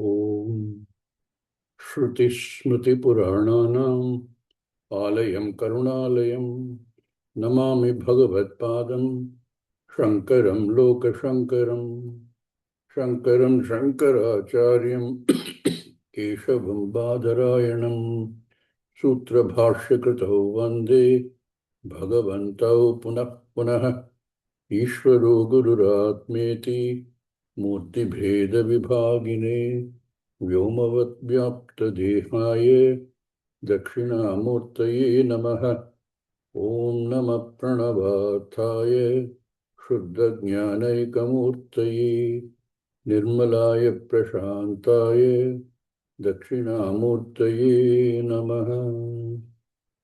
Om Shruti Smriti Purananam Alayam Karunalayam Namami Bhagavatpadam Shankaram Lokashankaram Shankaram Shankaracharyam Keshavam Badarayanam Sutra Bhashyakritau Vande Bhagavantau Punah Punah Ishvaro Gururatmeti Murti Bheda Vibhagine Vyomavatyaptadehaye Dakshinamurtaye Namaha Om Namah Pranavathaya Shuddha-jnanaikamurtaye Nirmalaya Prashantaye Dakshinamurtaye Namaha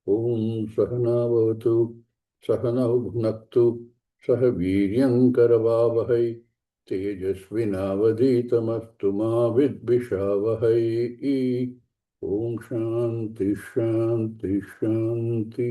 Om Sahana Bhavatu Sahana Bhunaktu Saha Viryam Karavavahai Tejasvinavaditamastu ma vidvishavahai. Om Shanti Shanti Shanti.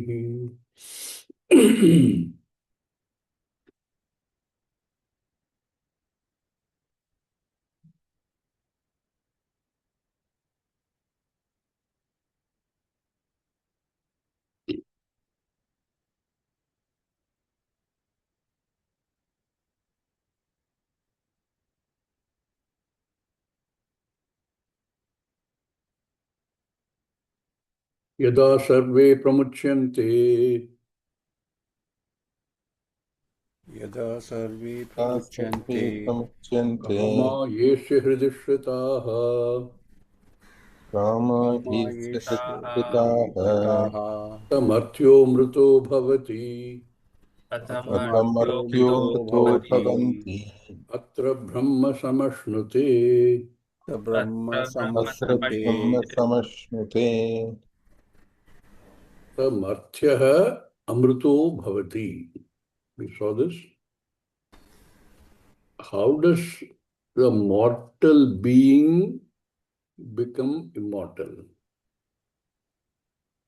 Yada sarve pramuchyante यदा सर्वे सर्वे प्रमुच्यन्ते प्रमुच्यन्ते kama yesya hridishritaha कामायीस्य कामायेषु हृताः कृताः tamarthyo mruto bhavati कथमर्त्यो कथमर्त्यो मृतो मृतो भवति भवन्ति atra brahma samashnute स ब्रह्म अत्र समुच्यते ब्रह्म समश्नुते tamarthyah amruto bhavati. We saw this. How does the mortal being become immortal?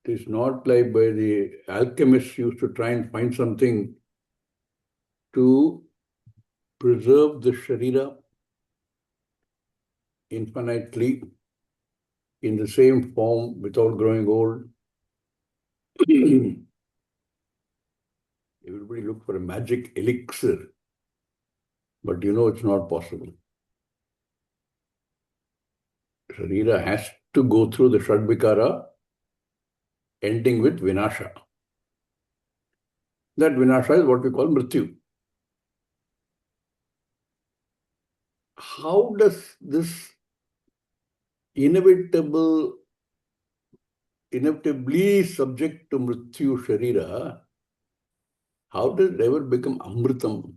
It is not like by the alchemists used to try and find something to preserve the sharira infinitely in the same form without growing old. Everybody look for a magic elixir, but you know it's not possible. Sharira has to go through the Shadvikara, ending with Vinasha. That Vinasha is what we call Mrityu. How does this inevitably subject to Mrityu Sharira, how does it ever become Amritam,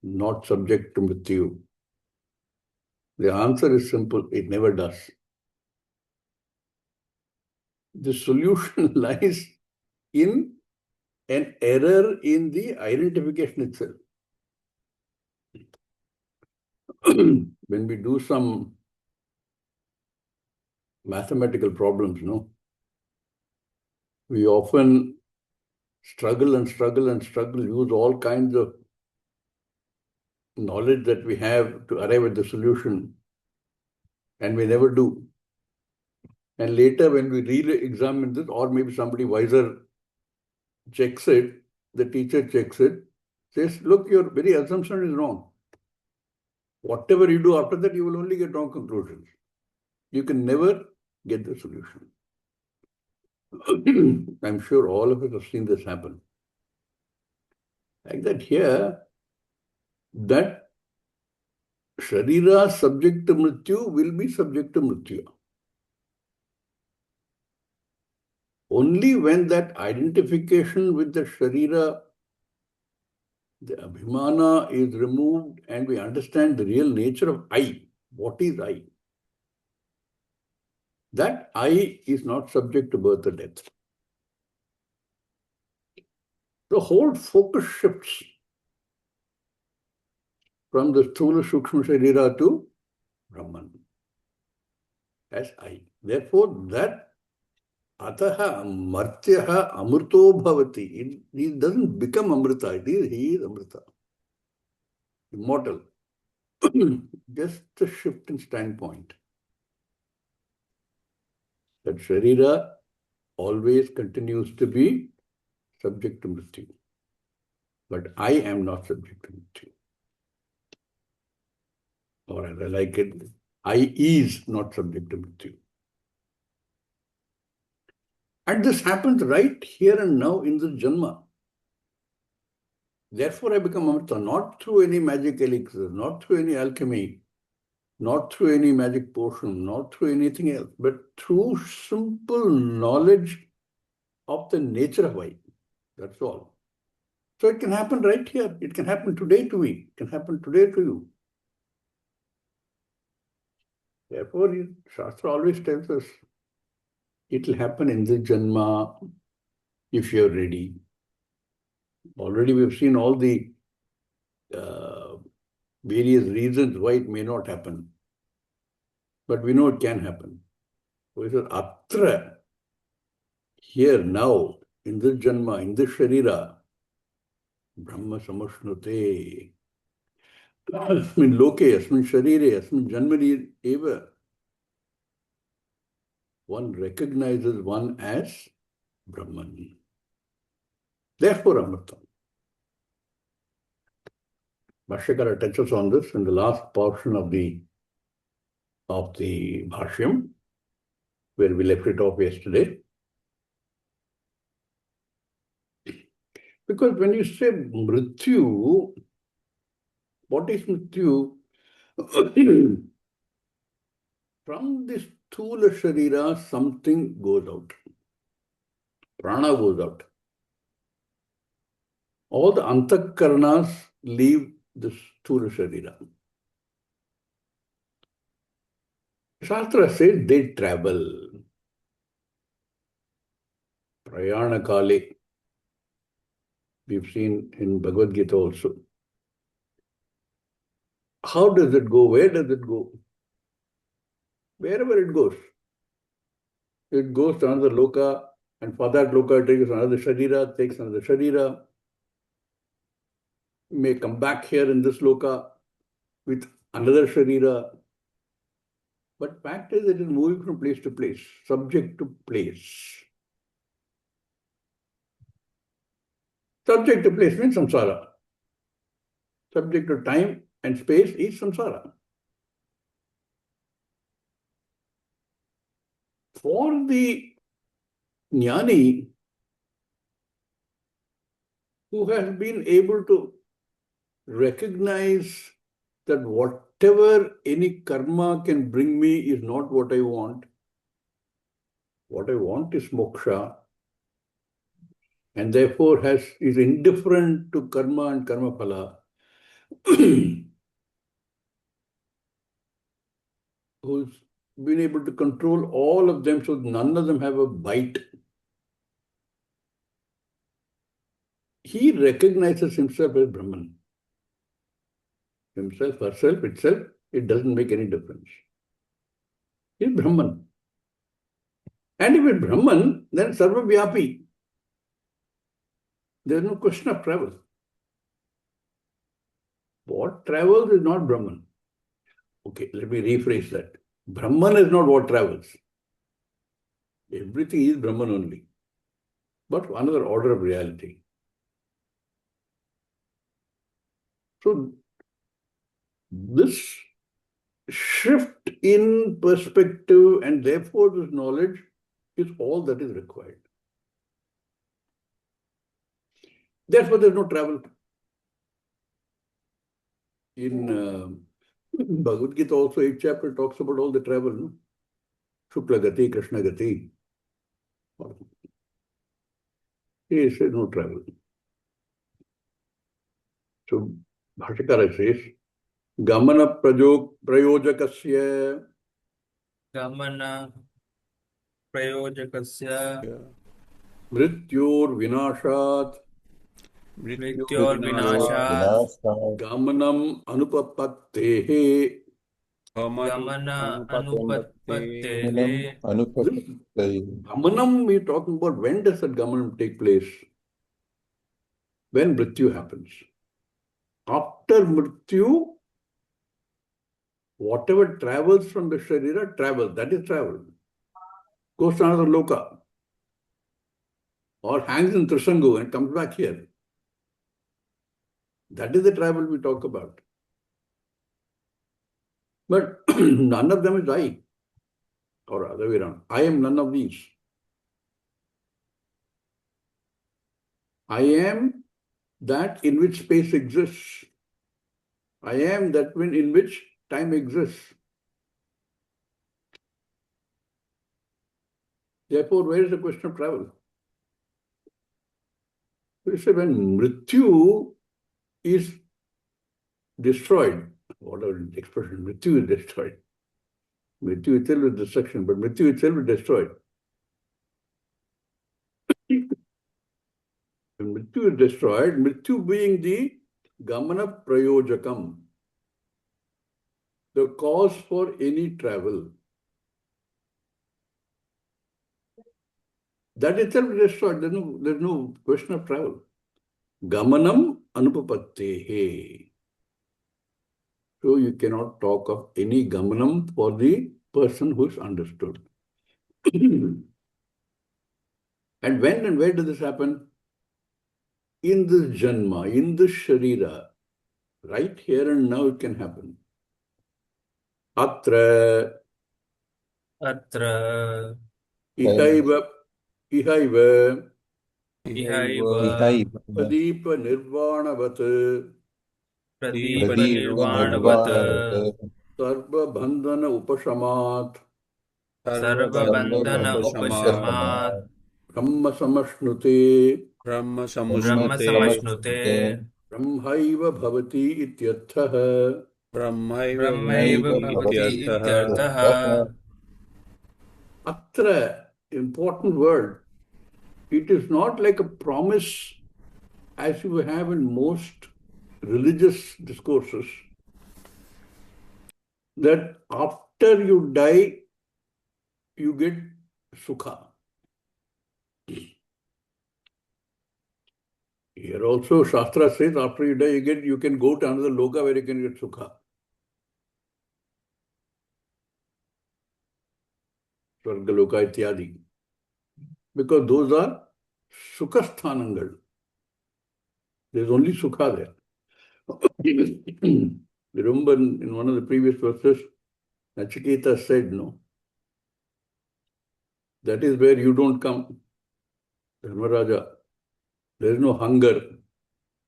not subject to Mrityu? The answer is simple, it never does. The solution lies in an error in the identification itself. When we do some mathematical problems, we often struggle, use all kinds of knowledge that we have to arrive at the solution, and we never do. And later, when we re-examine this, or maybe somebody wiser checks it, the teacher checks it, says, look, your very assumption is wrong. Whatever you do after that, you will only get wrong conclusions. You can never get the solution. I'm sure all of us have seen this happen. Like that here, that Sharira subject to Mrityu will be subject to Mrityu. Only when that identification with the Sharira, the Abhimana is removed and we understand the real nature of I. What is I? That I is not subject to birth or death. The whole focus shifts from the Sthula Sukshma Sharira to Brahman as I. Therefore, that Ataha Martyaha Amrito Bhavati. It doesn't become Amrita. He is Amrita. Immortal. just a shift in standpoint. That Sharira always continues to be subject to Mrityu. But I am not subject to Mrityu. Or as I like it, I is not subject to Mrityu. And this happens right here and now in this Janma. Therefore, I become Amrita, not through any magic elixir, not through any alchemy, not through any magic potion, not through anything else, but through simple knowledge of the nature of I. That's all. So it can happen right here. It can happen today to me. It can happen today to you. Therefore, Shastra always tells us it will happen in this Janma if you're ready. Already we've seen all the various reasons why it may not happen. But we know it can happen. So he says, Atra, here, now, in this Janma, in this Sharira, Brahma Samashnute. Asmin Loke, Asmin Sharire, Asmin Janmani Eva. One recognizes one as Brahman. Therefore, Amrita. Bhashyakara touches on this in the last portion of the Bhashyam, where we left it off yesterday. Because when you say Mrityu, what is Mrityu? From this Sthula Sharira, something goes out. Prana goes out. All the Antakarnas leave this Sthula Sharira. Shastra says they travel. Prayana Kale. We've seen in Bhagavad Gita also. How does it go? Where does it go? Wherever it goes. It goes to another loka, and for that loka it takes another Sharira, takes another Sharira. May come back here in this loka with another Sharira. But fact is, it is moving from place to place, subject to place. Subject to place means samsara. Subject to time and space is samsara. For the jnani, who has been able to recognize that whatever any karma can bring me is not what I want. What I want is moksha, and therefore is indifferent to karma and karma phala, who's been able to control all of them so none of them have a bite. He recognizes himself as Brahman. Himself, herself, itself, it doesn't make any difference. He's Brahman. And if it's Brahman, then Sarva Vyapi. There's no question of travel. What travels is not Brahman. Okay, let me rephrase that. Brahman is not what travels. Everything is Brahman only. But another order of reality. So, this shift in perspective and therefore this knowledge is all that is required. Therefore, there's no travel. In Bhagavad Gita also, each chapter talks about all the travel. No? Shukla Gati, Krishna Gati. He says no travel. So, Bhashyakara says, Gamana Prayojakasya Gamana Prayojakasya Mrityor Vinashat Mrityor Vinashat Vinasad Gamanam Anupapattehe. Gamana Anupattehe. Gamanam Anupattai. Gamanam, we're talking about when does that Gamanam take place? When Mrityu happens. After Mrityu, whatever travels from the Sharira, travels. That is travel. Goes to another loka. Or hangs in Trisangu and comes back here. That is the travel we talk about. But none of them is I. Or other way around. I am none of these. I am that in which space exists. I am that in which time exists. Therefore, where is the question of travel? We say when Mrityu is destroyed, whatever expression, Mrityu is destroyed. Mrityu itself is destruction, but Mrityu itself is destroyed. When Mrityu is destroyed, Mrityu being the Gamana Prayojakam, the cause for any travel. That itself is destroyed. There's no question of travel. Gamanam anupapattehe. So you cannot talk of any gamanam for the person who is understood. And when and where does this happen? In this janma, in this sharira, right here and now it can happen. Atra, Atra, ihaiva, Ihaiva, pradeepa nirvanavat, Pradeepa Pradeepa Nirvanavat, Nirvanavat sarva bandhana upashamat, Sarva Bandhana Upashamat, Sarvabandhana brahma samashnute, Brahma Brahma Samushnute, Samashnute, brahmaiva bhavati ityarthah. Brahmaiva Brahmaiva Bhavati Bhavati Ityarthaha. Ityarthaha. Atra, important word. It is not like a promise as you have in most religious discourses that after you die, you get sukha. Here also Shastra says after you die, you can go to another loka where you can get sukha. Swargaloka ityadi. Because those are sukhasthanangal. There's only sukha there. Remember in one of the previous verses, Nachiketa said, no, that is where you don't come. Dharmaraja, there is no hunger,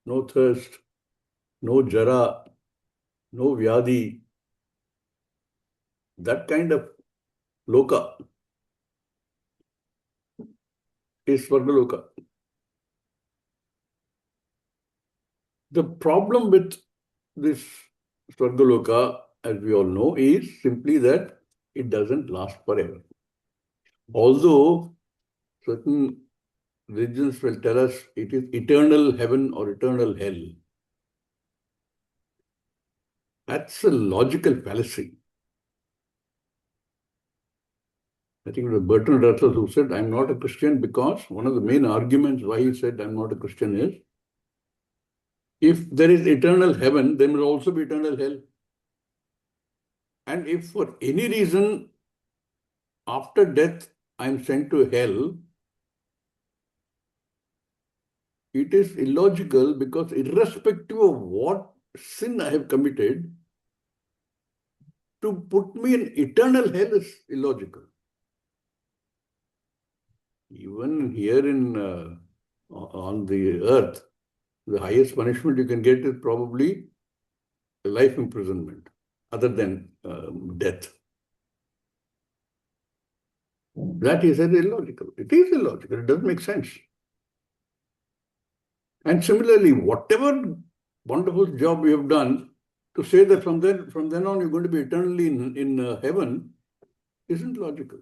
no thirst, no jara, no vyadi. That kind of loka is Swargaloka. The problem with this Swargaloka, as we all know, is simply that it doesn't last forever. Although certain religions will tell us it is eternal heaven or eternal hell. That's a logical fallacy. I think it was Bertrand Russell who said, I'm not a Christian because one of the main arguments why he said I'm not a Christian is, if there is eternal heaven, there will also be eternal hell. And if for any reason after death I'm sent to hell, it is illogical because irrespective of what sin I have committed, to put me in eternal hell is illogical. Even here on the earth, the highest punishment you can get is probably life imprisonment, other than death. That is illogical. It is illogical. It doesn't make sense. And similarly, whatever wonderful job you have done, to say that from then on you're going to be eternally in heaven isn't logical.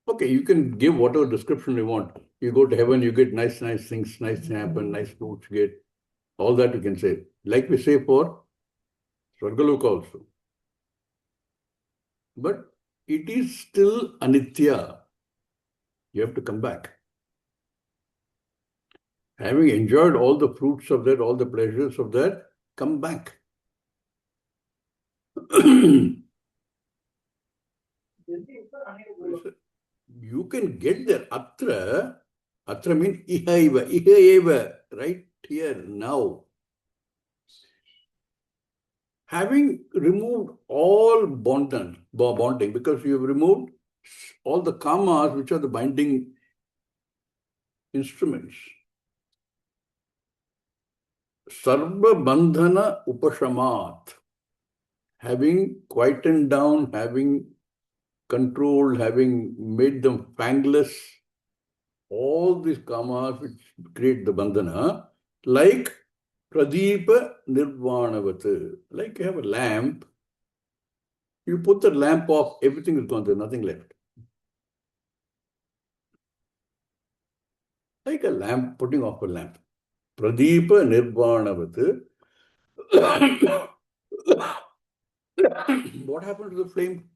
Okay, you can give whatever description you want. You go to heaven, you get nice things, nice happen, nice fruits you get. All that you can say. Like we say for Swargaloka also. But it is still anitya. You have to come back. Having enjoyed all the fruits of that, all the pleasures of that, come back. You can get there. Atra means iha eva, right here, now. Having removed all bonding, because you have removed all the kamas, which are the binding instruments. Sarva bandhana upashamat. Having quietened down, having controlled, having made them fangless, all these kamas which create the bandhana, like pradeepa nirvanavat. Like you have a lamp, you put the lamp off, everything is gone, there's nothing left. Like a lamp, putting off a lamp. Pradeepa nirvanavat. What happened to the flame?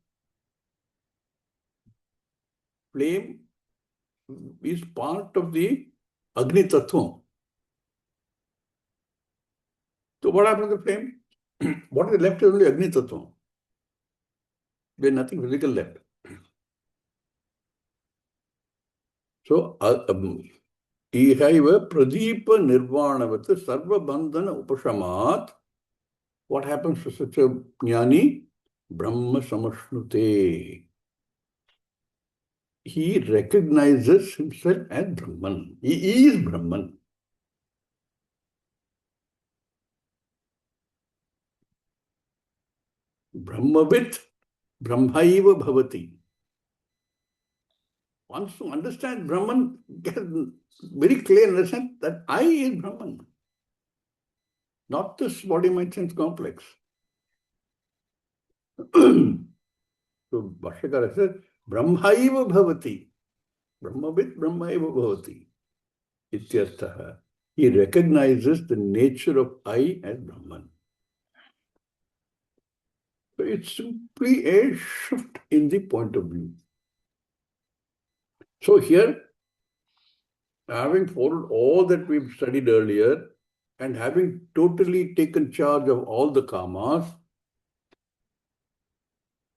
Flame is part of the Agni Tattva. So what happened to the flame? What is left is only Agni Tattva. There's nothing physical left. So, ihaiva pradeepa nirvanavat sarva bandhana upashamat. What happens to such a jnani? Brahma samashnute. He recognizes himself as Brahman. He is Brahman. Brahmavit brahmaiva bhavati. Wants to understand Brahman, get very clear understand that I is Brahman. Not this body, mind, sense complex. So Bhashyakara says, Brahmaiva bhavati. Brahmavit brahmaiva bhavati. Ityarthaha. He recognizes the nature of I as Brahman. So it's simply a shift in the point of view. So here, having followed all that we've studied earlier, and having totally taken charge of all the kamas,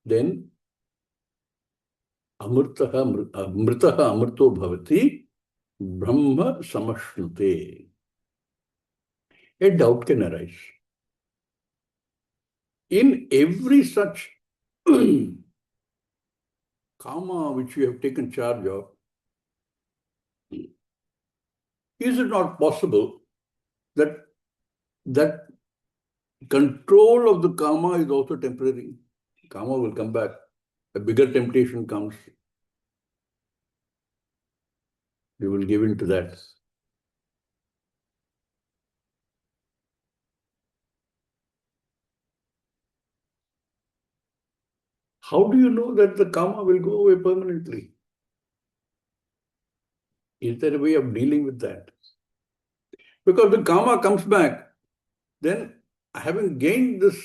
then amritaha amrito bhavati brahma samashnute. A doubt can arise. In every such kama which you have taken charge of, is it not possible that control of the kama is also temporary? Kama will come back. A bigger temptation comes. You will give in to that. How do you know that the kama will go away permanently? Is there a way of dealing with that? Because the kama comes back, then having gained this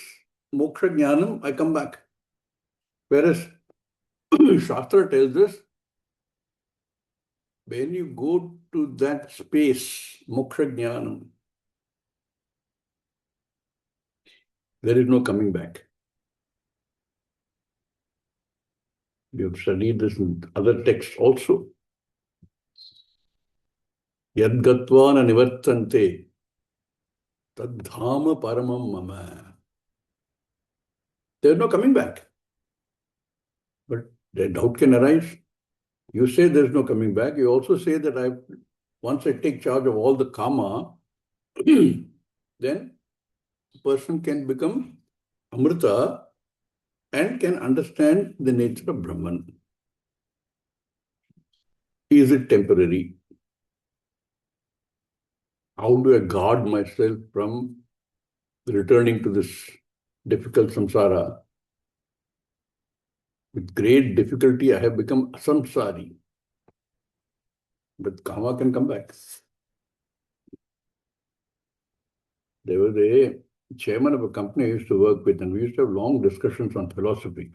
moksha jnanam, I come back. Whereas Shastra tells us, when you go to that space, moksha jnanam, there is no coming back. We have studied this in other texts also. Yad gatva na nivartante tad dhama paramam mama. There is no coming back. But the doubt can arise. You say there is no coming back. You also say that once I take charge of all the kama, then the person can become amrita and can understand the nature of Brahman. Is it temporary? How do I guard myself from returning to this difficult samsara? With great difficulty, I have become asamsari. But kama can come back. There was a chairman of a company I used to work with, and we used to have long discussions on philosophy.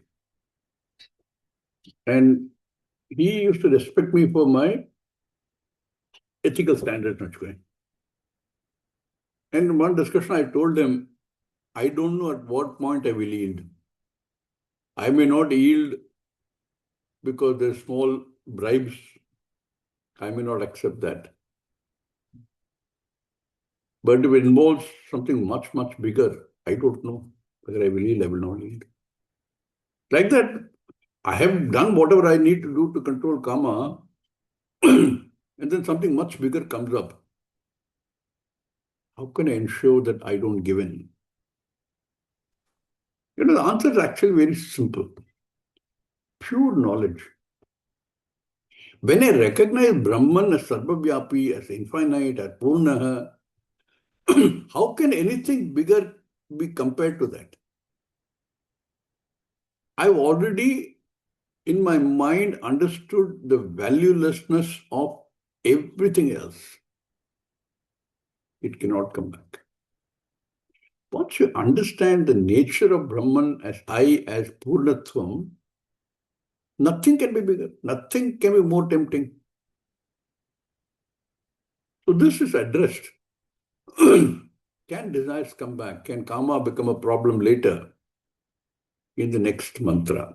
And he used to respect me for my ethical standards. And in one discussion, I told him, I don't know at what point I will yield. I may not yield because there's small bribes. I may not accept that. But if it involves something much, much bigger, I don't know whether I will yield, I will not yield. Like that, I have done whatever I need to do to control karma, and then something much bigger comes up. How can I ensure that I don't give in? The answer is actually very simple. Pure knowledge. When I recognize Brahman as Sarvavyapi, as infinite, as Purna, how can anything bigger be compared to that? I've already, in my mind, understood the valuelessness of everything else. It cannot come back. Once you understand the nature of Brahman as I, as Purnatvam, nothing can be bigger. Nothing can be more tempting. So this is addressed. Can desires come back? Can karma become a problem later? In the next mantra.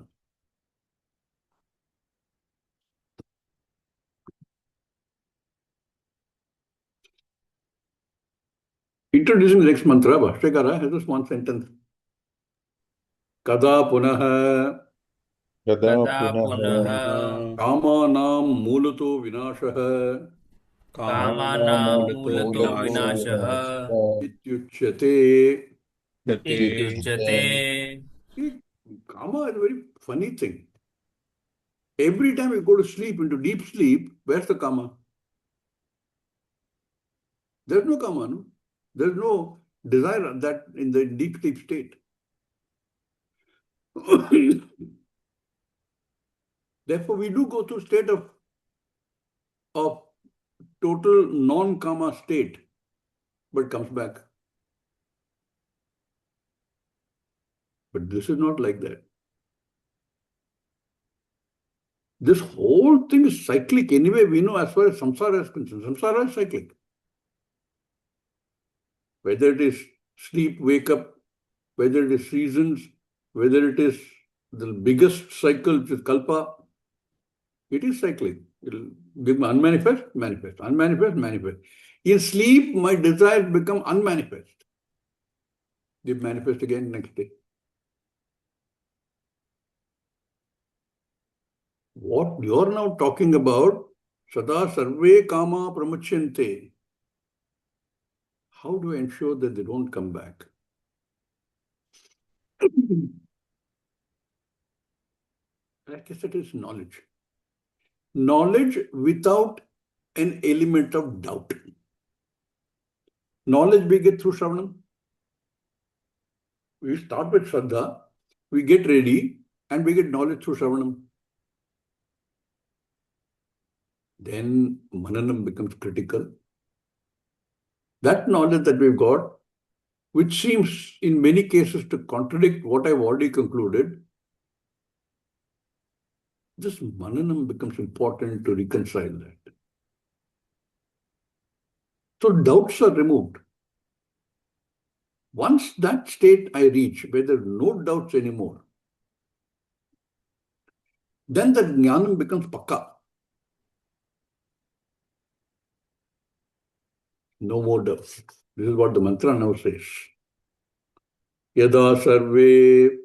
Introducing the next mantra, Bhashyakara has this one sentence. Kada punaha यदा कदा पुनः पुनः kamanam mulato vinashaha कामानां कामानां मूलतो मूलतो विनाशः विनाशः ityuchyate. इत्युच्यते. Karma is a very funny thing. Every time you go to sleep, into deep sleep, where's the karma? There's no karma, no? There's no desire that in the deep sleep state. Therefore, we do go through state of total non-karma state, but comes back. But this is not like that. This whole thing is cyclic. Anyway, we know as far as samsara is concerned, samsara is cyclic. Whether it is sleep, wake up, whether it is seasons, whether it is the biggest cycle, which is kalpa, it is cyclic. It will become unmanifest, manifest, unmanifest, manifest. In sleep, my desires become unmanifest. They manifest again next day. What you are now talking about, sada sarve kama pramuchyante. How do I ensure that they don't come back? Like I said, it's knowledge. Knowledge without an element of doubt. Knowledge we get through Shravanam. We start with Shraddha, we get ready, and we get knowledge through Shravanam. Then Mananam becomes critical. That knowledge that we've got, which seems in many cases to contradict what I've already concluded, this Mananam becomes important to reconcile that. So doubts are removed. Once that state I reach, where there are no doubts anymore, then the Jnanam becomes Pakka. No more doubts. This is what the mantra now says. Yada sarve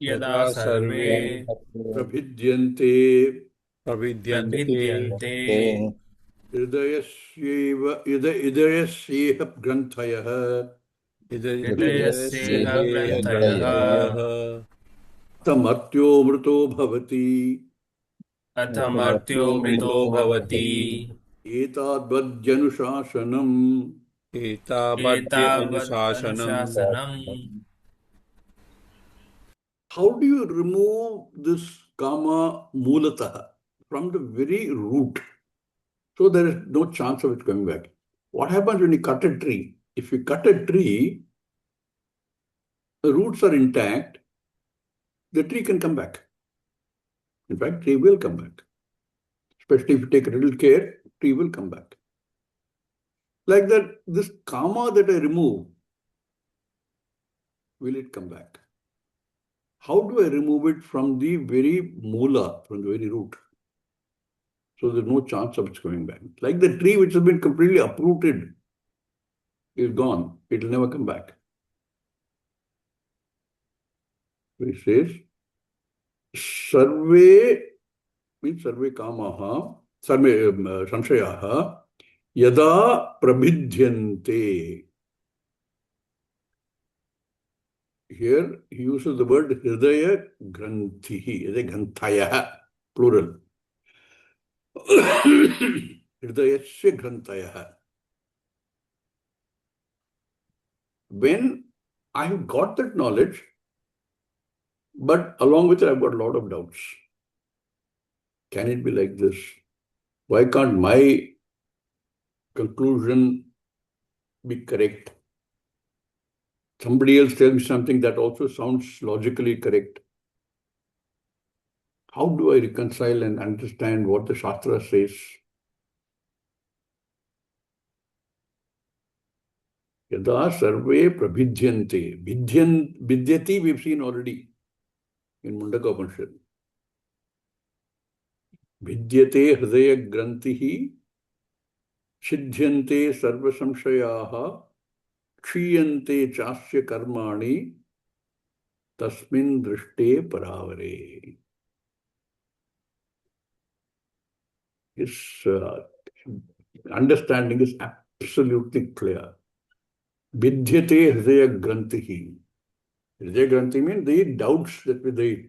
यदा सर्वे prabhidyante प्रविद्यन्ते प्रभिद्यन्ते idayasyeha granthayaha हृदयस्येह ग्रन्थयः हृदयः tamartyo mruto bhavati अथ मर्त्यो मृतो भवति etadvadyanushashanam. एतावद्य एतावत् अनुशासनम् अनुशासनम्. How do you remove this kama mulataha from the very root? So there is no chance of it coming back. What happens when you cut a tree? If you cut a tree, the roots are intact, the tree can come back. In fact, tree will come back. Especially if you take a little care, tree will come back. Like that, this karma that I remove, will it come back? How do I remove it from the very moola, from the very root? So there's no chance of it coming back. Like the tree which has been completely uprooted is gone. It will never come back. So he says, Sarve means Sarve Kamaha, Sarve Samshayaha, Yada Prabhidhyante. Here he uses the word Hridaya Grantihi, Granthaya, plural. Hridayasya Grantaya. When I have got that knowledge, but along with it, I've got a lot of doubts. Can it be like this? Why can't my conclusion be correct? Somebody else tells me something that also sounds logically correct. How do I reconcile and understand what the Shastra says? Yada sarve prabhidhyante. Vidyati we've seen already in Kathopanishad. Vidyate hridaya grantihi Chidhyante sarva samshayaha kshiyante chasya karmani tasmin drishte paravare. His understanding is absolutely clear. Vidyate hridaya grantihi. Hridaya granti means the doubts that we, the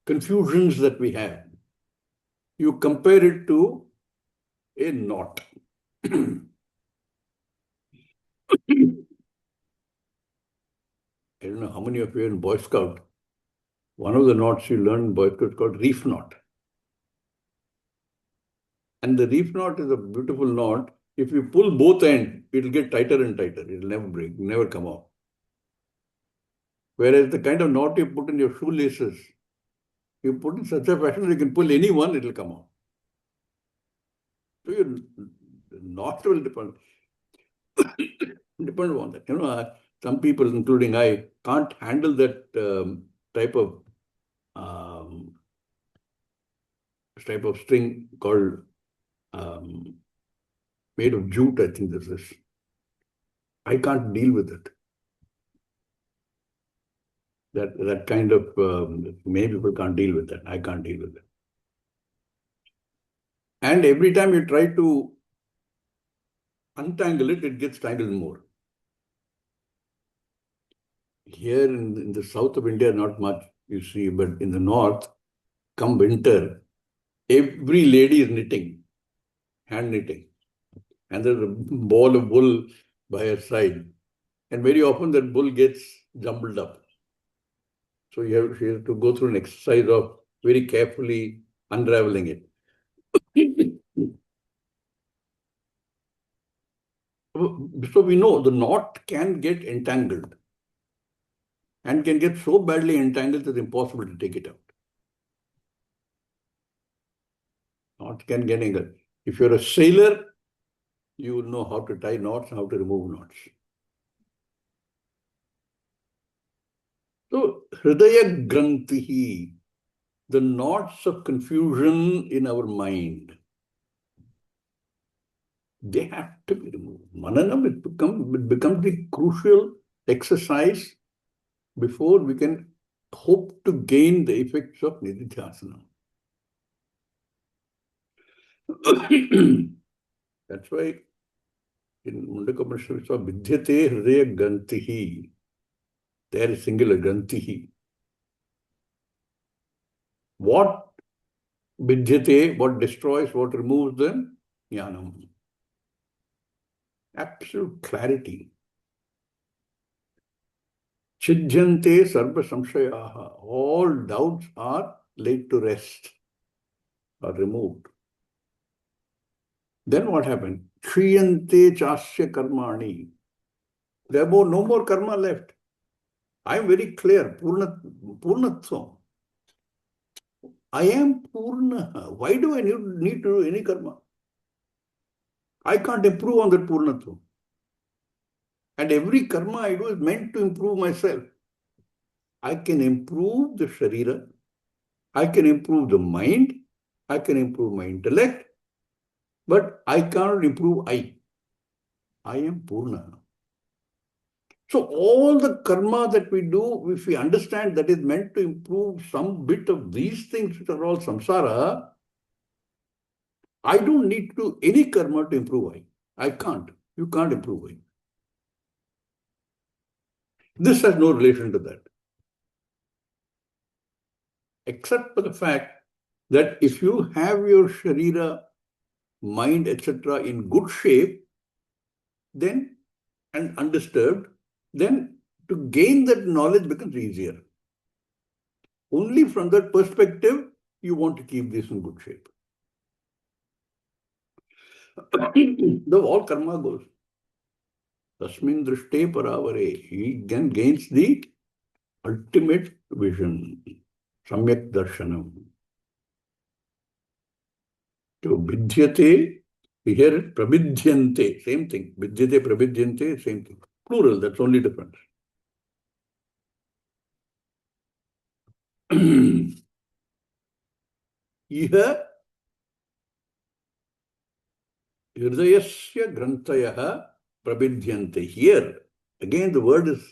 confusions that we have. You compare it to a knot. I don't know how many of you are in Boy Scout. One of the knots you learn in Boy Scout is called reef knot. And the reef knot is a beautiful knot. If you pull both ends, it will get tighter and tighter. It will never break, never come off. Whereas the kind of knot you put in your shoelaces, you put in such a fashion that you can pull any one, it will come off. So your knot will depend on that. You know, some people, including I, can't handle that type of string called made of jute, I think this is. I can't deal with it. That kind of, many people can't deal with that. I can't deal with it. And every time you try to untangle it, it gets tangled more. Here in the south of India, not much you see, but in the north, come winter, every lady is knitting, hand knitting. And there's a ball of wool by her side. And very often that wool gets jumbled up. So she has to go through an exercise of very carefully unraveling it. So we know the knot can get entangled and can get so badly entangled that it's impossible to take it out. Knot can get entangled. If you're a sailor, you will know how to tie knots and how to remove knots. So, Hridaya Grantihi, the knots of confusion in our mind, they have to be removed. Mananam, it becomes the crucial exercise before we can hope to gain the effects of Nididhyasana. That's why in Kathopanishad we saw Vidyate Hridaya Grantihi. There is singular Grantihi. What Vidyate, what destroys, what removes them? Jnanam. Absolute clarity. Chidhyante sarva samshayaha. All doubts are laid to rest, are removed. Then what happened? Kshiyante chasya karmani. There are no more karma left. I am very clear. Purnatvam. I am Purna. Why do I need to do any karma? I can't improve on that Purnatvam. And every karma I do is meant to improve myself. I can improve the Sharira, I can improve the mind, I can improve my intellect, but I cannot improve I. I am Purna. So all the karma that we do, if we understand that is meant to improve some bit of these things which are all samsara, I don't need to do any karma to improve I. I can't. You can't improve I. This has no relation to that. Except for the fact that if you have your sharira, mind, etc. in good shape, then, and undisturbed, then to gain that knowledge becomes easier. Only from that perspective, you want to keep this in good shape. The all karma goes. Tasmin drishte paravare. He then gains the ultimate vision. Samyak darshanam. So vidhyate, here prabidhyante, same thing. Vidhyate, prabidhyante, same thing. Plural, that's only difference. Iha hridayasya grantayah prabidhyante. Here, again the word is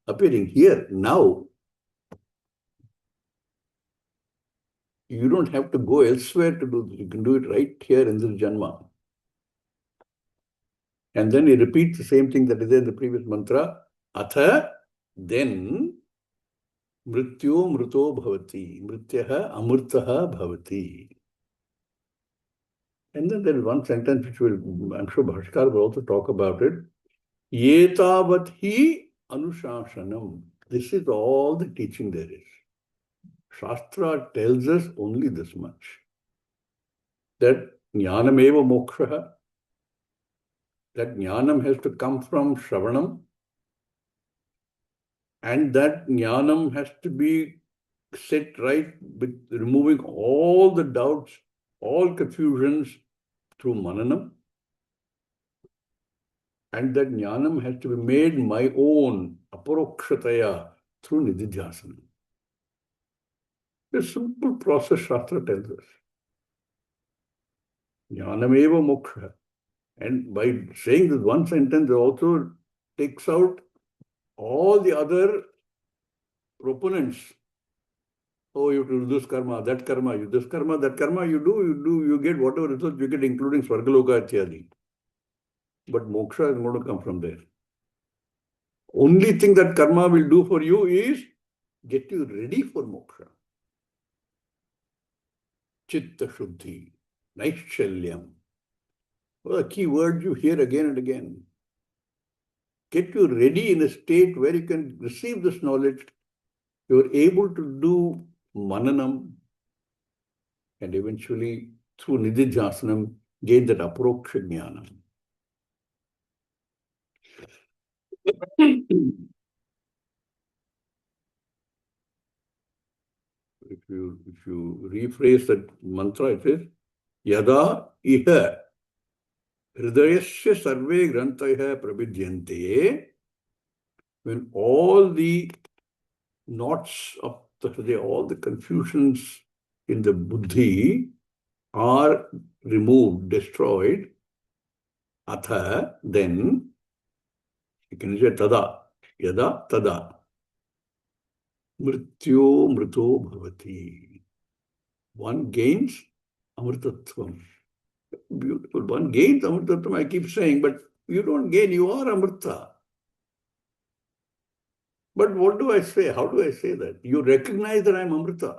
appearing here, now. You don't have to go elsewhere to do this. You can do it right here in this Janma. And then he repeats the same thing that is there in the previous mantra. Atha, then, mrityo mruto bhavati. Mrityaha amurtaha bhavati. And then there is one sentence which will, I'm sure Bhaskar will also talk about it. Yetavat hi anushasanam. This is all the teaching there is. Shastra tells us only this much. That jnanameva mokshaha. That jnanam has to come from Shravanam, and that jnanam has to be set right with removing all the doubts, all confusions through Mananam, and that jnanam has to be made my own, aparokshataya, through nididhyasana. A simple process Shastra tells us. Jnanameva moksha. And by saying this one sentence, it also takes out all the other proponents. Oh, you have to do this karma, that karma, you this karma, that karma, you do, you get whatever results you get, including Swargaloka Ityadi. But moksha is going to come from there. Only thing that karma will do for you is get you ready for moksha. Chitta Shuddhi, Naischalyam. Well, a key word you hear again and again. Get you ready in a state where you can receive this knowledge. You're able to do mananam and eventually through nididhyasanam gain that aproksha jnanam. If you rephrase that mantra, it says, Yada iha hridayasya sarve grantayah prabhidyante. When all the knots of the hridaya, all the confusions in the buddhi are removed, destroyed, atha, then, you can say tada, yada, tada, mrityo mrito bhavati. One gains amrtatvam. Beautiful. One gains amrtatvam, I keep saying, but you don't gain, you are amrta. But what do I say? How do I say that? You recognize that I am amrta.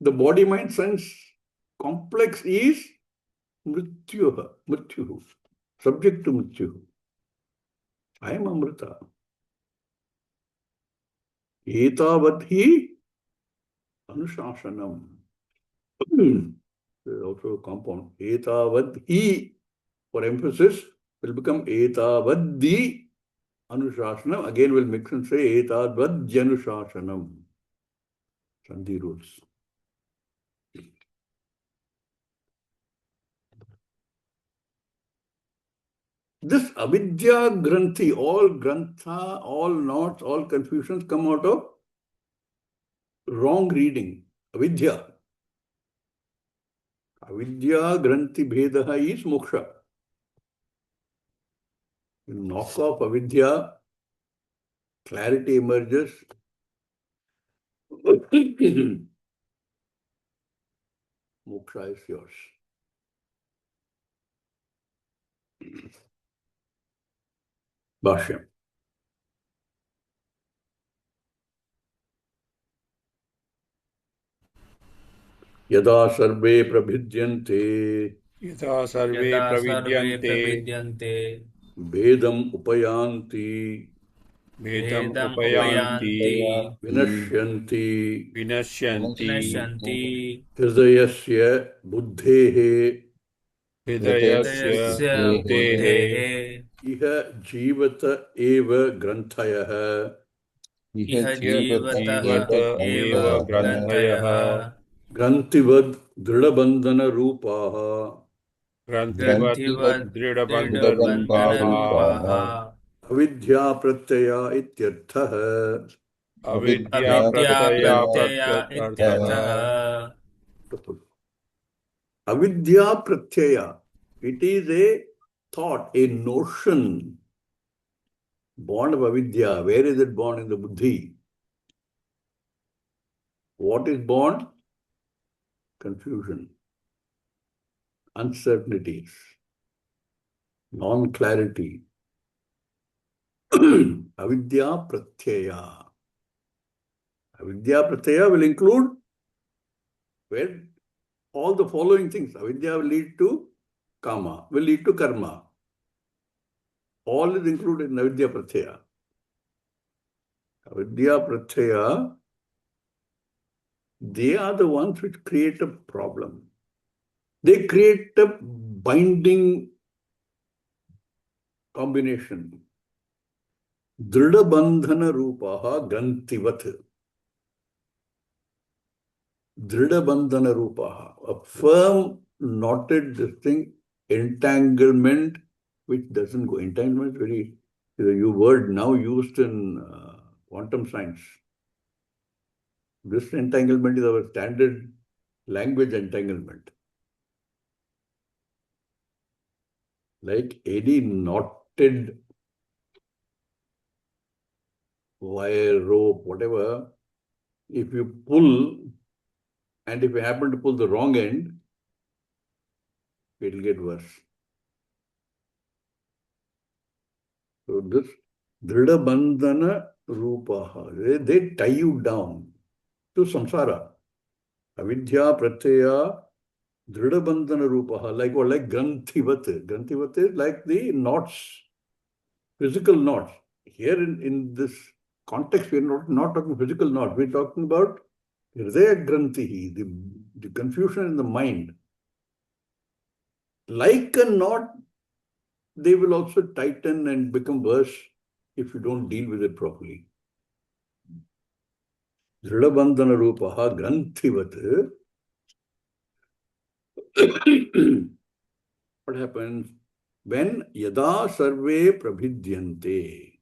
The body, mind, sense complex is mrityu, subject to mrityu. I am amrita. Etavadhi anushasanam. There is also a compound. Etavadhi, for emphasis, will become etavadhi anushasanam. Again, we'll mix and say etavadhyanushasanam. Sandhi rules. This avidya granthi, all grantha, all knots, all confusions come out of wrong reading. Avidya. Avidya granthi bhedaha is moksha. You knock off avidya, clarity emerges. Moksha is yours. Bashyam. यदा सर्वे प्रभिद्यन्ते यथा सर्वे यदा सर्वे प्रविद्यन्ते प्रविद्यन्ते भेदम् उपयान्ति भेदम् भेदम् उपयान्ति उपयान्ति विनश्यन्ति विनश्यन्ति विनश्यन्ति हृदयस्य बुद्धेः हृदयस्य हृदयस्य बुद्धेः बुद्धेः इह जीवत एव ग्रन्थयः इह जीवतः जीवत एव एव ग्रन्थयः ग्रन्थिवद् दृढबन्धनरूपाः ग्रन्थिवत् ग्रन्थिवद् दृढबन्धनरूपाः दृढबन्धनरूपाः अविद्या प्रत्यया इत्यर्थः अविद्या अविद्या प्रत्यया प्रत्यया प्रत्यर्थः इत्यर्थः Avidya pratyaya. It is a thought, a notion born of avidya. Where is it born? In the buddhi. What is born? Confusion, uncertainties, non-clarity. Avidya pratyaya. Avidya pratyaya will include where all the following things. Avidya will lead to kama, will lead to karma. All is included in avidya pratyaya. Avidya pratyaya, they are the ones which create a problem. They create a binding combination. Dhrida bandhana rupaha grantivat. Dhrida bandhana rupaha. A firm, knotted this thing, entanglement, which doesn't go. Entanglement is very, is a new word now used in quantum science. This entanglement is our standard language entanglement. Like any knotted wire, rope, whatever, if you pull, and if you happen to pull the wrong end, it will get worse. So this Dhrida Bandhana Rupaha, they tie you down to samsara. Avidya Pratyaya Dhrida Bandhana Rupaha, like what? Like Granthivat. Granthivat is like the knots, physical knots. Here in this context, we are not talking physical knots. We are talking about Hridaya Grantihi, the confusion in the mind. Like a knot, they will also tighten and become worse if you don't deal with it properly. Dhrida Bandhana Rupaha Granthivat. What happens? When yada sarve prabhidyante,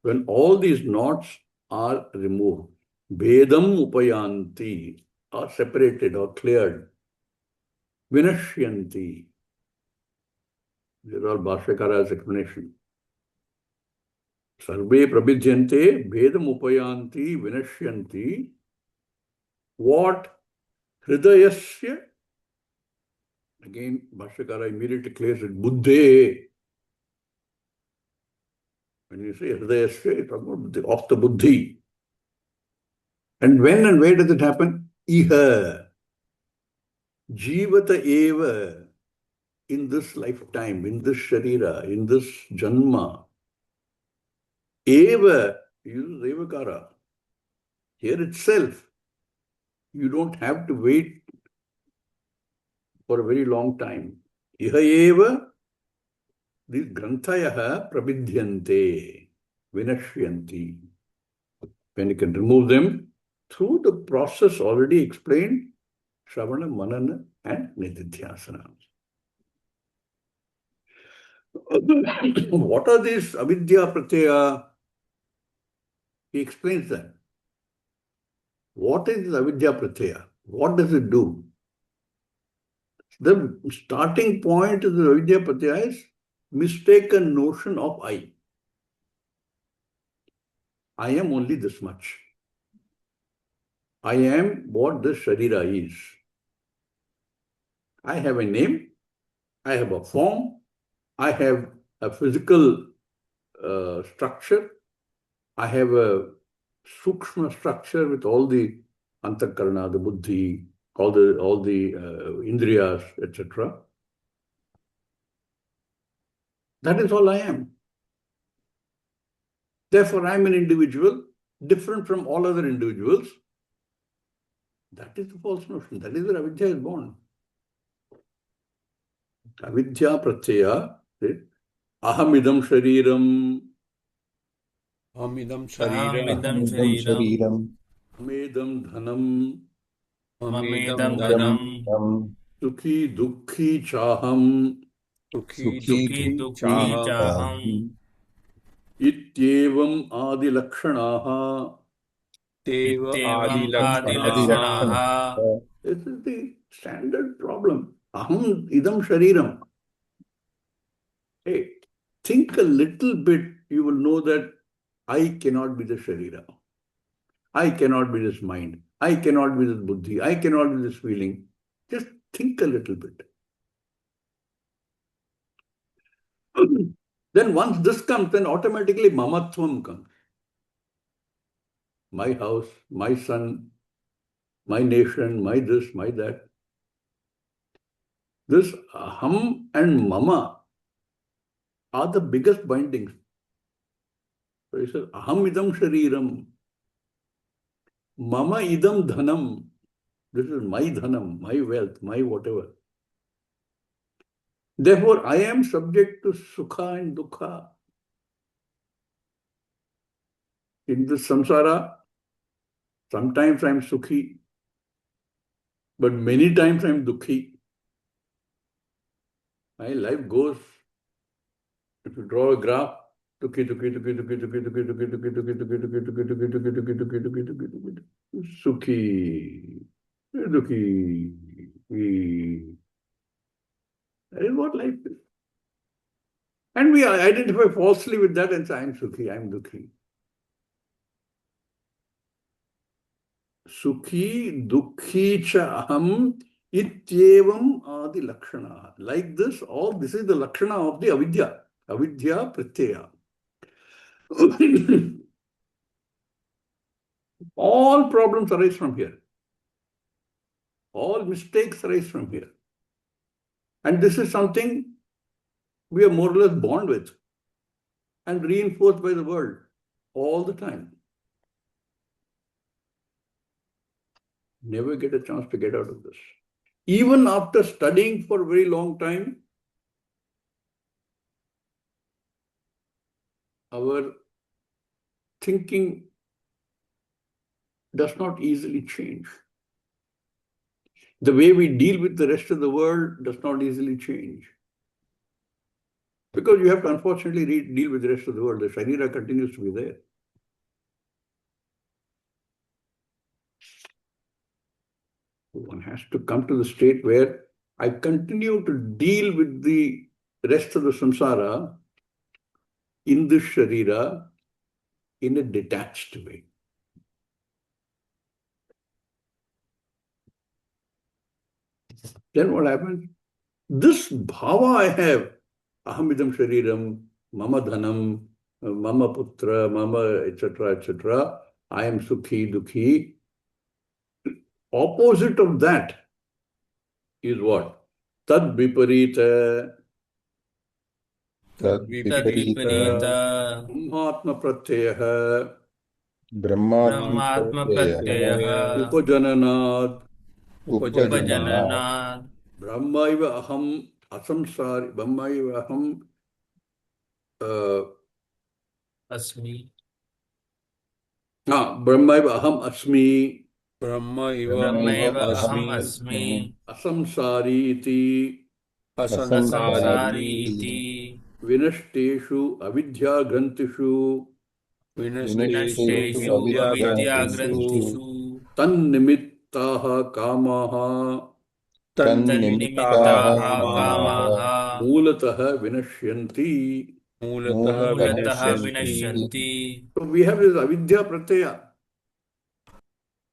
when all these knots are removed, bhedam upayanti, are separated or cleared, vinashyanti. These are all Bhashyakara's explanation. Sarve prabhidyante, bhedam upayanti, vinashyanti. What? Hridayasya. Again, Bhashyakara immediately declares it, buddhe. When you say hridayasya, you're talking about of the buddhi. And when and where does it happen? Iha. Jivata eva. In this lifetime, in this sharira, in this janma. Eva, uses evakara. Here itself, you don't have to wait for a very long time. Iha eva, these grantayaha prabidhyante, vinashyanti. When you can remove them through the process already explained, Shravana, Manana and Nididhyasana. What are these avidya pratyaya? He explains that. What is avidya pratyaya? What does it do? The starting point of the avidya pratyaya is mistaken notion of I. I am only this much. I am what the sharira is. I have a name, I have a form, I have a physical structure, I have a sukshma structure with all the antakarana, the buddhi, all the indriyas, etc. That is all I am. Therefore, I am an individual different from all other individuals. That is the false notion. That is where avidya is born. Avidya pratyaya, ahamidam shariram, Amidam Ahamidam Shariram, Shariram, amedam dhanam, Mamedam Mamedam Dhanam, Dhanam, sukhi dukhi chaham, Sukhi Sukhi Dukhi Dukhi Chaham, Chaham, ityevam adi lakshanaha. Teva Adi Ittevam Adi Lakshanaha. Lakshanaha. This is the standard problem. Aham idam shariram. Hey, think a little bit, you will know that I cannot be the sharira. I cannot be this mind. I cannot be this buddhi. I cannot be this feeling. Just think a little bit. Then once this comes, then automatically mamatvam comes. My house, my son, my nation, my this, my that. This aham and mama are the biggest bindings. So he says, aham idam shariram, mama idam dhanam. This is my dhanam, my wealth, my whatever. Therefore, I am subject to sukha and dukkha. In this samsara, sometimes I am sukhi, but many times I am dukkhi. My life goes, if you draw a graph, dukhi, dukhi, dukhi, dukhi, dukhi, dukhi, dukhi, dukhi, dukhi, dukhi, dukhi, dukhi, dukhi, dukhi, dukhi, dukhi, dukhi, dukhi, dukhi, sukhi, dukhi. That is what life is. And we identify falsely with that and say, I am sukhi, I am dukhi. Sukhi, dukhi cha aham ityevam adi lakshana. Like this, all this is the lakshana of the avidya. Avidya pratyaya. All problems arise from here. All mistakes arise from here. And this is something we are more or less born with and reinforced by the world all the time. Never get a chance to get out of this. Even after studying for a very long time, our thinking does not easily change. The way we deal with the rest of the world does not easily change. Because you have to unfortunately deal with the rest of the world. The sharira continues to be there. One has to come to the state where I continue to deal with the rest of the samsara in this sharira in a detached way. Then what happens? This bhava I have, ahamidam shariram, mama dhanam, mama putra, mama, etc., I am sukhi, dukhi. Opposite of that is what? Tad viparita, Tad Viparita, brahmatma pratyaya, Brahmatma Brahmatma Pratyaya, Pratyaya, upajananad, Upajanana, Upajanana, brahmaiva aham asamsari, brahmaiva aham Asmi, brahmaiva aham asmi, Brahma Iva Aham Brahmaiva Aham Asmi, Asmi, asamsari iti, Asansari, Asamsari Asamsari iti, iti, Vinashteshu avidya grantishu विनष्टेषु अविद्याग्रन्थिषु अविद्याग्रन्थिषु tannimittaha kamaha तन्निमित्ताः तन्निमित्ताः कामाः कामाः मूलतः विनश्यन्ति. मूलतः मूलतः विनश्यन्ति. विनश्यन्ति. So we have this avidya pratyaya,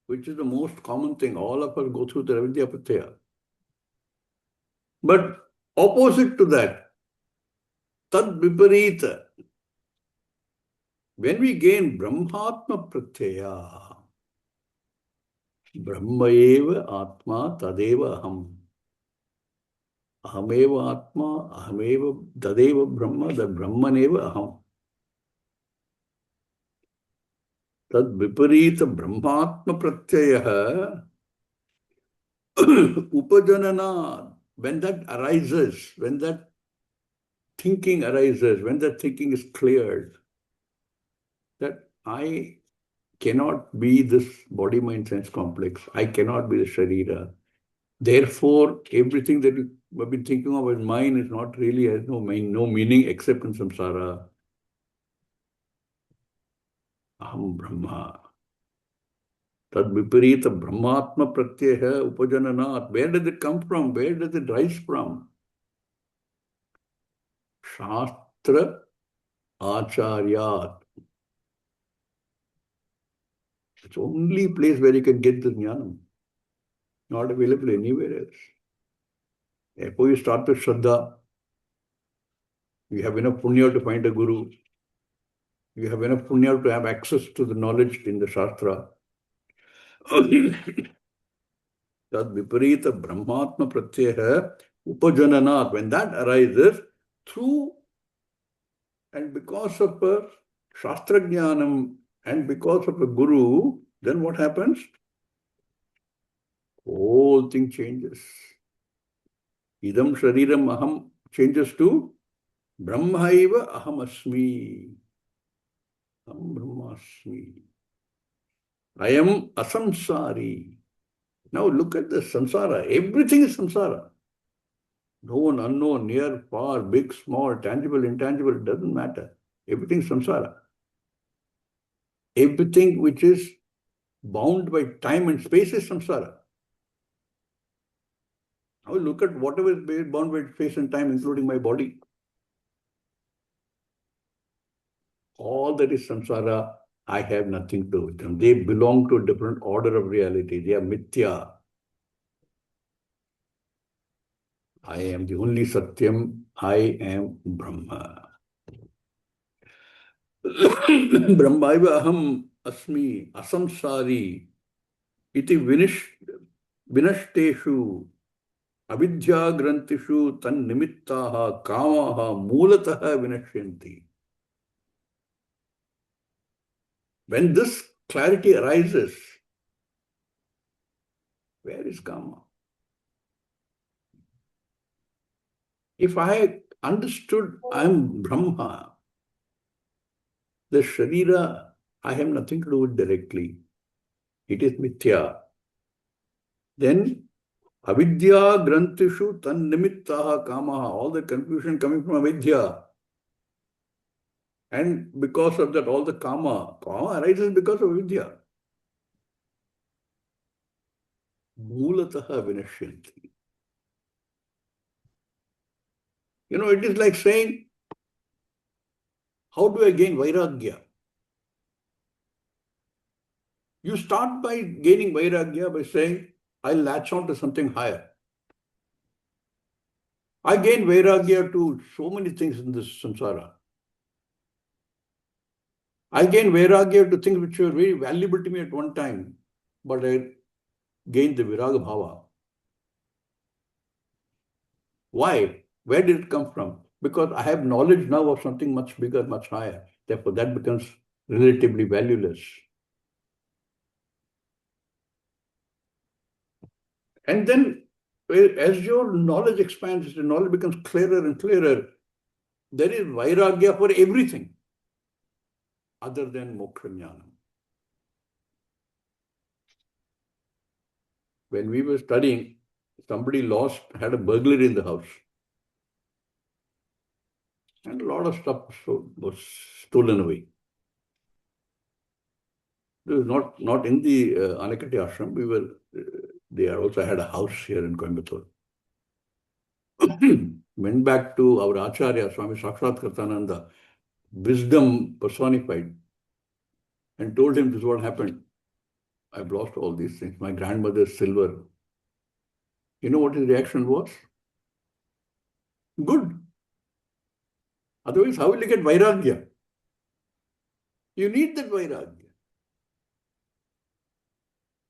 which is the most common thing. All of us go through the avidya pratyaya. But opposite to that, tad viparita, when we gain brahmatma pratyaya, brahma eva atma tadeva aham. Ahameva atma, ahameva tadeva brahma, the brahmaneva aham. Tad viparita brahmatma pratyaya upajanana, when that arises, when that thinking arises, when that thinking is cleared, that I cannot be this body, mind, sense complex. I cannot be the sharira. Therefore, everything that you have been thinking of as mine is not really, has no meaning except in samsara. Aham Brahma. Tad viparita brahmatma pratyaya upajananat. Where does it come from? Where does it rise from? Shastra acharyat. It's the only place where you can get the jnanam. Not available anywhere else. Therefore, you start with Shraddha. You have enough punya to find a guru. You have enough punya to have access to the knowledge in the Shastra. Tad viparita brahmatma pratyaya upajananat. When that arises, through and because of a Shastra jnanam and because of a guru, then what happens? Whole thing changes. Idam shariram aham changes to Brahmaiva aham asmi. Aham brahmasmi. I am asamsari. Now look at the samsara. Everything is samsara. Known, unknown, near, far, big, small, tangible, intangible, it doesn't matter. Everything is samsara. Everything which is bound by time and space is samsara. Now look at whatever is bound by space and time, including my body. All that is samsara, I have nothing to do with them. They belong to a different order of reality. They are mithya. I am the only Satyam. I am Brahma. Brahmaiva aham asmi asamsari iti vinashteshu avidya grantishu tan nimittaha kamaha mulataha vinashyanti. When this clarity arises, where is kama? If I understood I am Brahma, the Sharira, I have nothing to do with directly. It is mithya. Then avidya grantishu tan nimittaha kamaha, all the confusion coming from avidya. And because of that, all the kama arises because of avidya. Mulataha vinashyanti. You know, it is like saying, how do I gain vairagya? You start by gaining vairagya by saying, I latch on to something higher. I gain vairagya to so many things in this samsara. I gain vairagya to things which were very valuable to me at one time, but I gained the viraga bhava. Why? Where did it come from? Because I have knowledge now of something much bigger, much higher. Therefore, that becomes relatively valueless. And then, as your knowledge expands, the knowledge becomes clearer and clearer. There is vairagya for everything other than moksha jnanam. When we were studying, somebody had a burglary in the house. And a lot of stuff was stolen away. This is not in the Anakati ashram. They also had a house here in Coimbatore. Went back to our Acharya, Swami Sakshat Kartananda, wisdom personified, and told him this is what happened. I've lost all these things. My grandmother's silver. You know what his reaction was? Good. Otherwise, how will you get Vairagya? You need that Vairagya.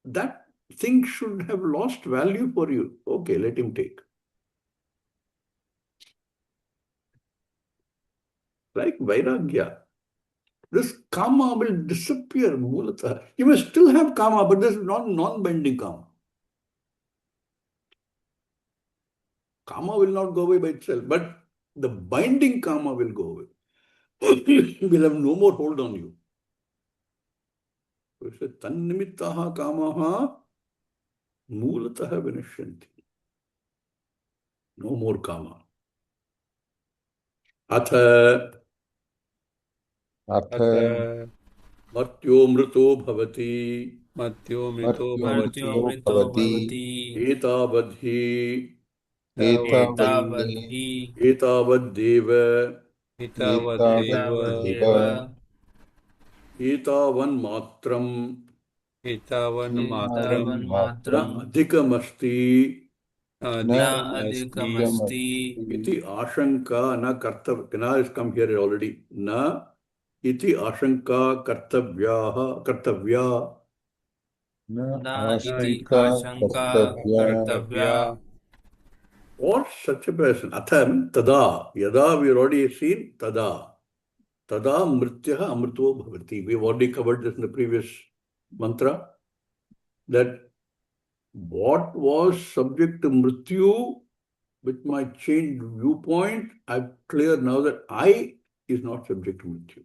That thing should have lost value for you. Okay, let him take. Like Vairagya. This karma will disappear, Mulata. You may still have karma, but this is not non-binding karma. Karma will not go away by itself, but the binding karma will go away. Will have no more hold on you. So it says, Tannimittaha kamaha mulataha vinashyanti. No more karma. Atha अथ matyo mrito bhavati मत्यो मृतो भवति मर्त्यो मृतो भवति etavadhi एतावद् एतावद्धि etavaddeva हितावदेव एतावदेव etavanmatram हितावन्मात्रं na एतावन्मात्रं adhikamasti न अधिकमस्ति अधिकमस्ति iti ashanka na kartav. Kana has come here already. Na iti ashanka kartavya. न न इति आशंका आशंका कर्तव्या कर्तव्या. Or such a person. Atham tada. Yada we already seen tada. Tada mrityaha amrito bhavati. We've already covered this in the previous mantra. That what was subject to mrityu, with my changed viewpoint, I'm clear now that I is not subject to mrityu.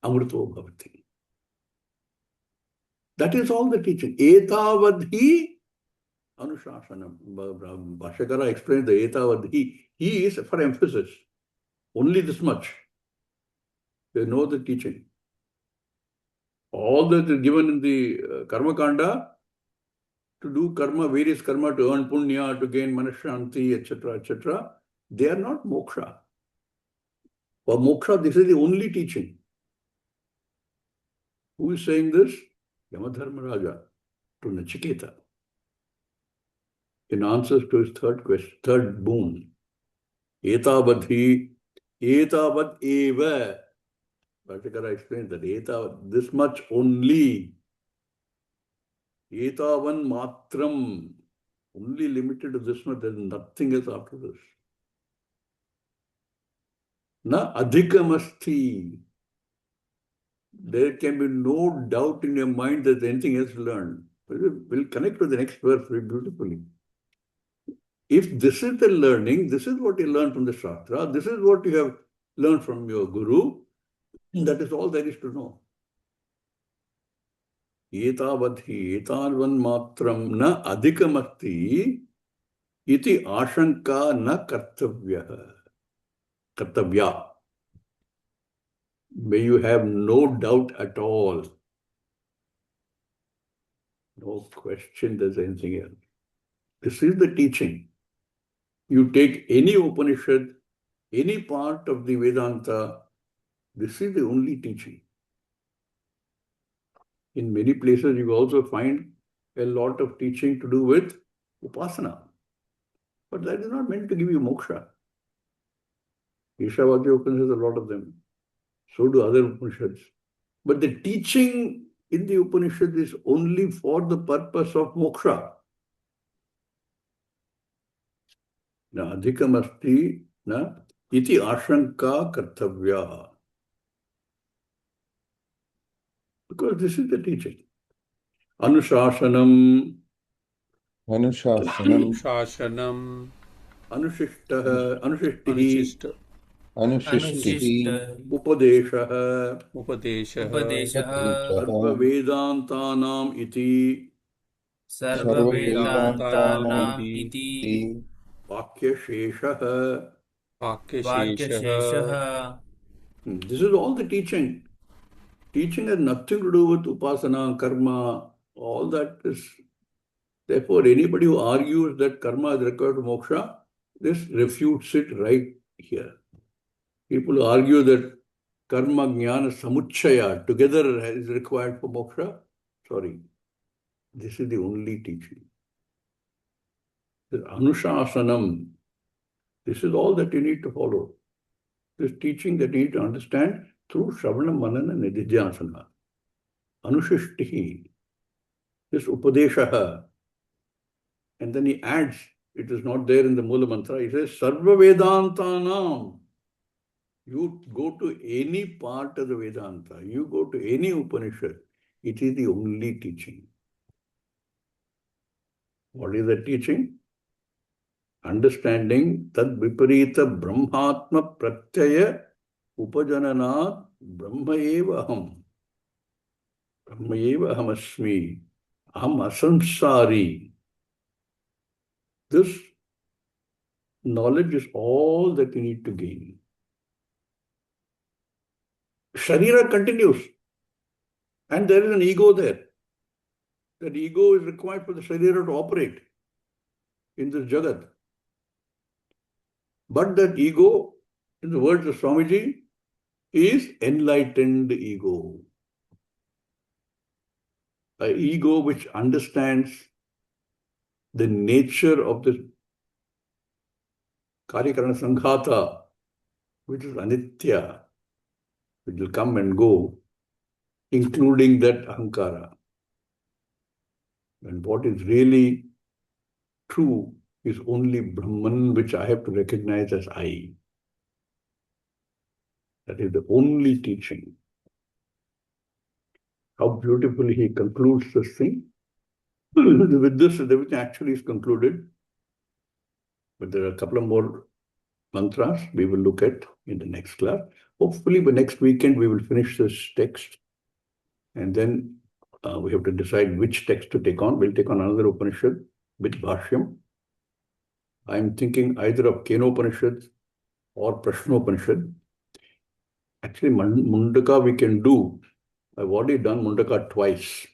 Amrito bhavati. That is all the teaching. Etavadhi Anushasanam. Bhashyakara explains the etavadhi. He is for emphasis. Only this much. They know the teaching. All that is given in the Karma Kanda, to do karma, various karma, to earn punya, to gain manashanti, etc., they are not moksha. For moksha, this is the only teaching. Who is saying this? Yamadharmaraja to Nachiketa. In answers to his third question, third boon. Etavadhi, etavad eva. Bhattakara explains that etavad, this much only. Etavan matram. Only limited to this much, there is nothing else after this. Na adhikamasti. There can be no doubt in your mind that anything else learned. We'll connect to the next verse very beautifully. If this is the learning, this is what you learn from the Shastra, this is what you have learned from your Guru, that is all there is to know. Etavadhi, etavan matram na adhikamasti iti ashanka na kartavya. May you have no doubt at all. No question there's anything else. This is the teaching. You take any Upanishad, any part of the Vedanta, this is the only teaching. In many places, you also find a lot of teaching to do with Upasana. But that is not meant to give you moksha. Ishavadya Upanishads, a lot of them. So do other Upanishads. But the teaching in the Upanishad is only for the purpose of moksha. Na adhikamasti na iti ashanka kartavya. Because this is the teaching. Anushasanam, अनुशासनम् शासनम् anushishtaha, अनुशिष्ट अनुशिष्टिः अनुशिष्ट upadeshaha, उपदेशः उपदेशः sarva vedantanam iti सर्ववेदान्तानाम् सर्ववेदान्तानाम् इति vakya sheshaha. वाक्यशेषः वाक्यशेषः This is all the teaching. Teaching has nothing to do with upasana, karma, all that is. Therefore, anybody who argues that karma is required to moksha, this refutes it right here. People who argue that karma, jnana, samuchaya together is required for moksha, sorry, this is the only teaching. The anushasanam, this is all that you need to follow. This teaching that you need to understand through Shravana, Manana, Nididhyasana. Anushishtihi, this Upadeshaha. And then he adds, it is not there in the Mula Mantra, he says, Sarva Vedantanam. You go to any part of the Vedanta, you go to any Upanishad, it is the only teaching. What is the teaching? Understanding tad viparita brahmatma pratyaya upajananat brahma eva aham. Brahma eva aham asmi. Aham asamsari. This knowledge is all that you need to gain. Sharira continues. And there is an ego there. That ego is required for the Sharira to operate in this Jagat. But that ego, in the words of Swamiji, is enlightened ego. An ego which understands the nature of the Karyakarana Sanghata, which is Anitya, which will come and go, including that Ahankara. And what is really true is only Brahman, which I have to recognize as I. That is the only teaching. How beautifully he concludes this thing. With this, everything actually is concluded. But there are a couple of more mantras we will look at in the next class. Hopefully by next weekend we will finish this text. And then we have to decide which text to take on. We'll take on another Upanishad with Bashyam. I'm thinking either of Kenopanishad or Prashnopanishad. Actually, Mundaka we can do. I've already done Mundaka twice.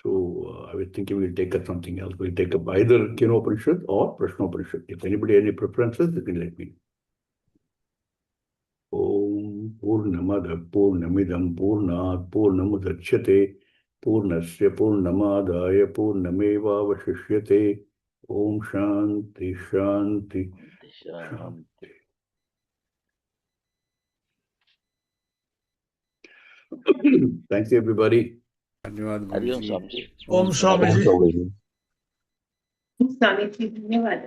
So I was thinking we'll take up something else. We'll take up either Kenopanishad or Prashnopanishad. If anybody has any preferences, they can let me know. Om Purnamada Purnamidam Purnat Purnamudachyate Purnasya Purnamadaya Purnameva Vashishyate Om Shanti Shanti Shanti. Thank you, everybody. धन्यवाद हरिओम गुरुजी स्वामी जी। ओम स्वामी जी। स्वामी जी। स्वामी जी धन्यवाद।